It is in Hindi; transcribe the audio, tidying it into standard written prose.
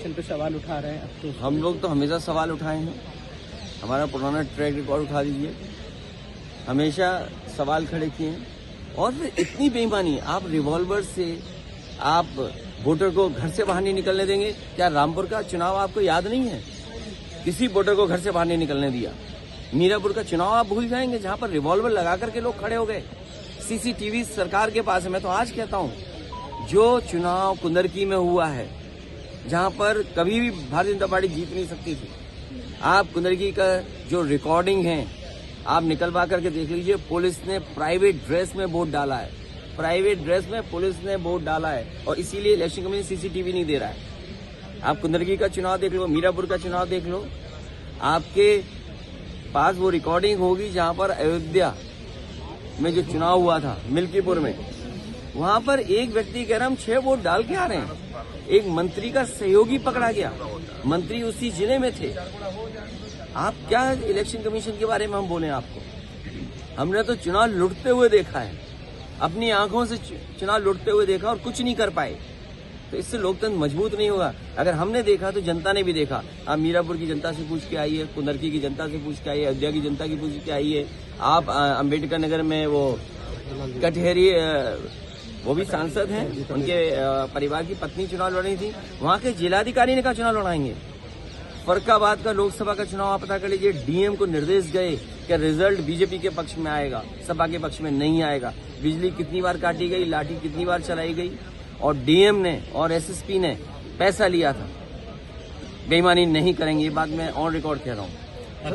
इलेक्शन पे सवाल उठा रहे हैं। अब तो हम लोग तो हमेशा सवाल उठाए हैं, हमारा पुराना ट्रैक रिकॉर्ड उठा दीजिए, हमेशा सवाल खड़े किए हैं। और फिर इतनी बेईमानी, आप रिवॉल्वर से आप वोटर को घर से बाहर नहीं निकलने देंगे? क्या रामपुर का चुनाव आपको याद नहीं है? किसी वोटर को घर से बाहर नहीं निकलने दिया। मीरापुर का चुनाव आप भूल जाएंगे, जहां पर रिवॉल्वर लगा करके लोग खड़े हो गए। सीसीटीवी सरकार के पास है। मैं तो आज कहता हूं, जो चुनाव कुंदरकी में हुआ है, जहां पर कभी भी भारतीय जनता पार्टी जीत नहीं सकती थी, आप कुंदरकी का जो रिकॉर्डिंग है आप निकलवा करके देख लीजिए। पुलिस ने प्राइवेट ड्रेस में वोट डाला है, प्राइवेट ड्रेस में पुलिस ने वोट डाला है, और इसीलिए इलेक्शन कमीशन सीसीटीवी नहीं दे रहा है। आप कुंदरकी का चुनाव देख लो, मीरापुर का चुनाव देख लो, आपके पास वो रिकॉर्डिंग होगी जहां पर अयोध्या में जो चुनाव हुआ था मिल्कीपुर में, वहां पर एक व्यक्ति कह रहा हम 6 वोट डाल के आ रहे हैं, एक मंत्री का सहयोगी पकड़ा गया, मंत्री उसी जिले में थे। आप क्या इलेक्शन कमीशन के बारे में हम बोले आपको? हमने तो चुनाव लुटते हुए देखा है, अपनी आंखों से चुनाव लुटते हुए देखा और कुछ नहीं कर पाए। तो इससे लोकतंत्र मजबूत नहीं होगा। अगर हमने देखा तो जनता ने भी देखा। आप मीरापुर की जनता से पूछ के आइए, कुंदरकी की जनता से पूछ के आइए, अयोध्या की जनता की पूछ के आइए। आप अंबेडकर नगर में वो कटहरी, वो भी सांसद हैं, उनके परिवार की पत्नी चुनाव लड़ रही थी, वहां के जिलाधिकारी ने कहा चुनाव लड़ाएंगे। फर्रुखाबाद का लोकसभा का चुनाव आप पता कर लीजिए, डीएम को निर्देश गए कि रिजल्ट बीजेपी के पक्ष में आएगा, सपा के पक्ष में नहीं आएगा। बिजली कितनी बार काटी गई, लाठी कितनी बार चलाई गई, और डीएम ने और एसएसपी ने पैसा लिया था। बेईमानी नहीं करेंगे, ये बात मैं ऑन रिकॉर्ड कह रहा हूं।